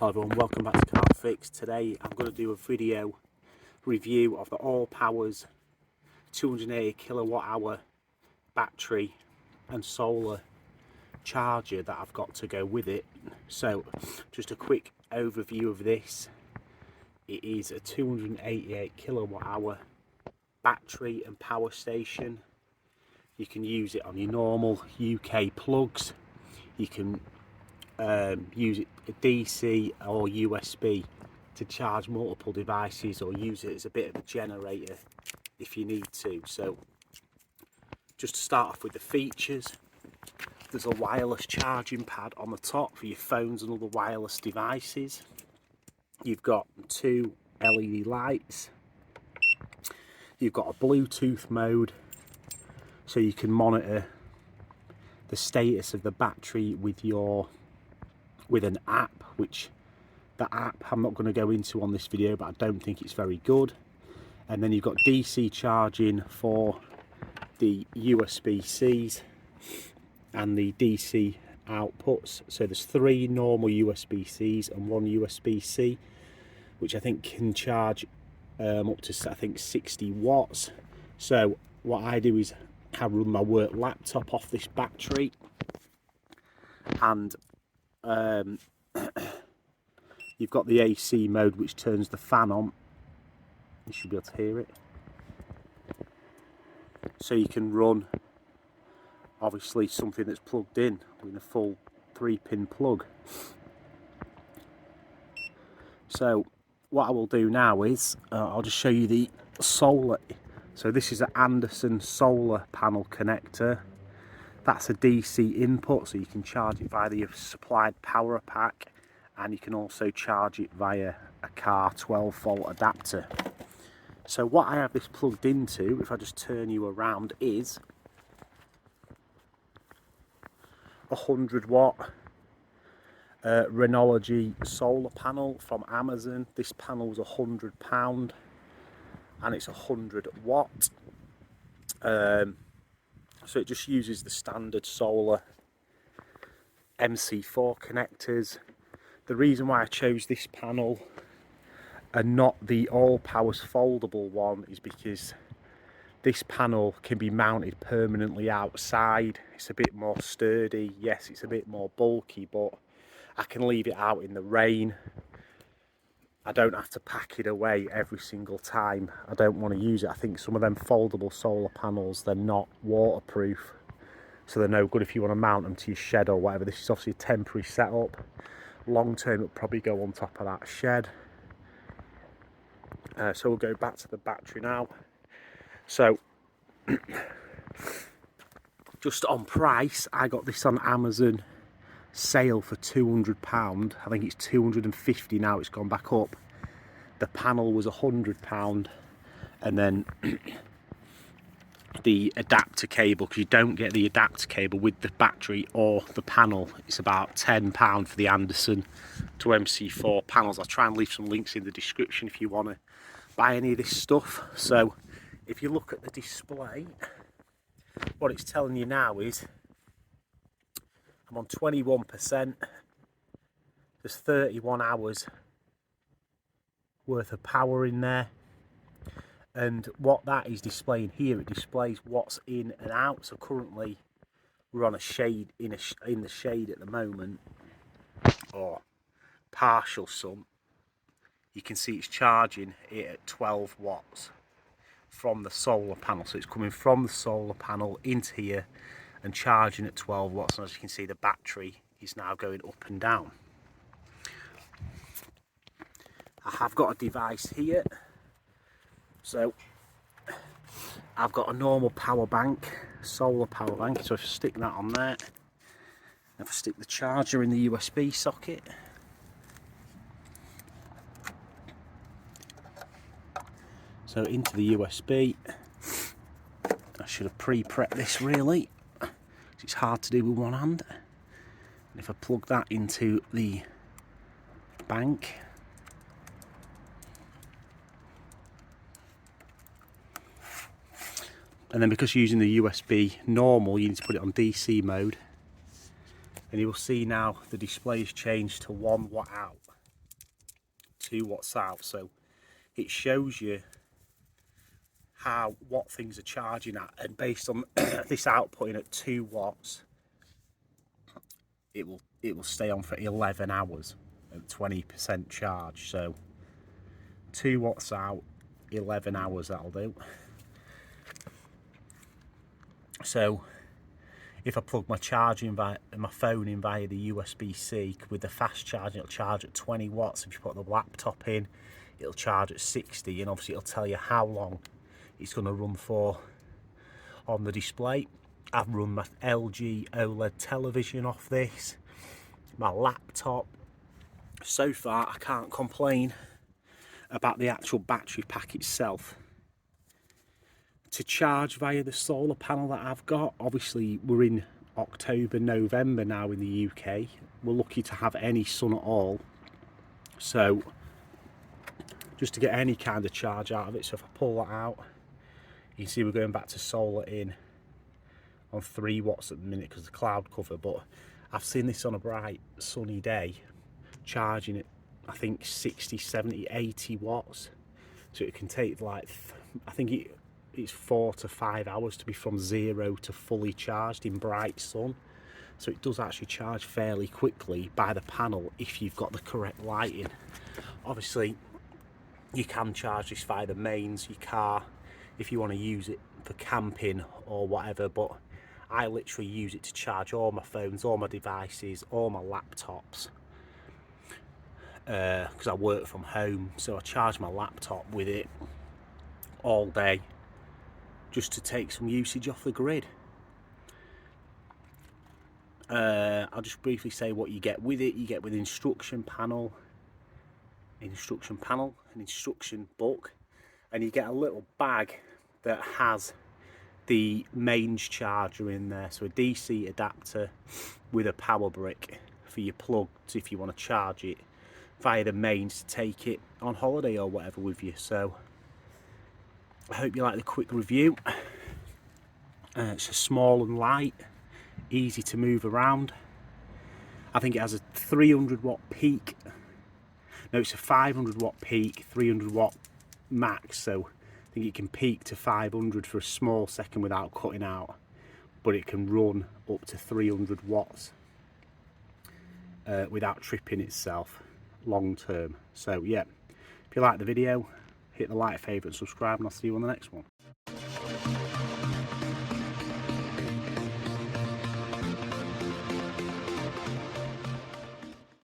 Hi everyone, welcome back to Car Fix. Today I'm going to do a video review of the All Powers 280 kilowatt hour battery and solar charger that I've got to go with it. So just a quick overview of this. It is a 288 kilowatt hour battery and power station. You can use it on your normal UK plugs. You can use it DC or USB to charge multiple devices, or use it as a bit of a generator if you need to. So just to start off with the features, there's a wireless charging pad on the top for your phones and other wireless devices. You've got 2 LED lights. You've got a Bluetooth mode, so you can monitor the status of the battery with an app, which the app I'm not going to go into on this video, but I don't think it's very good. And then you've got DC charging for the USB-Cs and the DC outputs. So there's 3 normal USB-Cs and 1 USB-C, which I think can charge up to, I think, 60 watts. So what I do is I run my work laptop off this battery, and you've got the AC mode, which turns the fan on. You should be able to hear it. So you can run, obviously, something that's plugged in with a full 3-pin plug. So what I will do now is I'll just show you the solar. So this is an Anderson solar panel connector. That's a DC input, so you can charge it via the supplied power pack, and you can also charge it via a car 12-volt adapter. So what I have this plugged into, if I just turn you around, is a 100-watt Renology solar panel from Amazon. This panel is £100 and it's 100 watt. So it just uses the standard solar MC4 connectors. The reason why I chose this panel and not the All Powers foldable one is because this panel can be mounted permanently outside. It's a bit more sturdy. Yes, it's a bit more bulky, but I can leave it out in the rain. I don't have to pack it away every single time I don't want to use it. I think some of them foldable solar panels, they're not waterproof, so they're no good if you want to mount them to your shed or whatever. This is obviously a temporary setup. Long term, it'll probably go on top of that shed. So we'll go back to the battery now. So just on price, I got this on Amazon sale for £200. I think it's £250 now, it's gone back up. The panel was £100, and then the adapter cable, because you don't get the adapter cable with the battery or the panel, it's about £10 for the Anderson to MC4 panels. I'll try and leave some links in the description if you want to buy any of this stuff. So if you look at the display, what it's telling you now is I'm on 21%. There's 31 hours worth of power in there. And what that is displaying here, it displays what's in and out. So currently we're on a shade, in the shade at the moment, or partial sun. You can see it's charging it at 12 watts from the solar panel. So it's coming from the solar panel into here and charging at 12 watts, and as you can see, the battery is now going up and down. I have got a device here, so I've got a normal power bank, solar power bank. So if I stick that on there, if I stick the charger in the USB socket, so into the USB, I should have pre-prepped this really. It's hard to do with one hand. And if I plug that into the bank, and then because you're using the USB normal, you need to put it on DC mode, and you will see now the display has changed to 1 watt out. 2 watts out, so it shows you what things are charging at, and based on this outputting at 2 watts, it will stay on for 11 hours at 20% charge. So 2 watts out, 11 hours that'll do. So if I plug my phone in via the USB-C with the fast charging, it'll charge at 20 watts. If you put the laptop in, it'll charge at 60, and obviously it'll tell you how long it's going to run for on the display. I've run my LG OLED television off this, my laptop. So far I can't complain about the actual battery pack itself. To charge via the solar panel that I've got, obviously we're in October, November now in the UK. We're lucky to have any sun at all. So just to get any kind of charge out of it, so if I pull that out, you can see we're going back to solar in on 3 watts at the minute because of the cloud cover, but I've seen this on a bright sunny day charging at I think 60, 70, 80 watts. So it can take like, I think it's 4 to 5 hours to be from 0 to fully charged in bright sun. So it does actually charge fairly quickly by the panel if you've got the correct lighting. Obviously you can charge this via the mains, your car, if you want to use it for camping or whatever, but I literally use it to charge all my phones, all my devices, all my laptops, because I work from home, so I charge my laptop with it all day just to take some usage off the grid. I'll just briefly say what you get with it. You get with instruction panel, an instruction book, and you get a little bag that has the mains charger in there, so a DC adapter with a power brick for your plugs if you want to charge it via the mains to take it on holiday or whatever with you. So I hope you like the quick review. It's a small and light, easy to move around. I think it has a 300 watt peak. No, it's a 500 watt peak, 300 watt max, so I think it can peak to 500 for a small second without cutting out, but it can run up to 300 watts without tripping itself long term. So yeah, if you like the video, hit the like, favourite, subscribe, and I'll see you on the next one.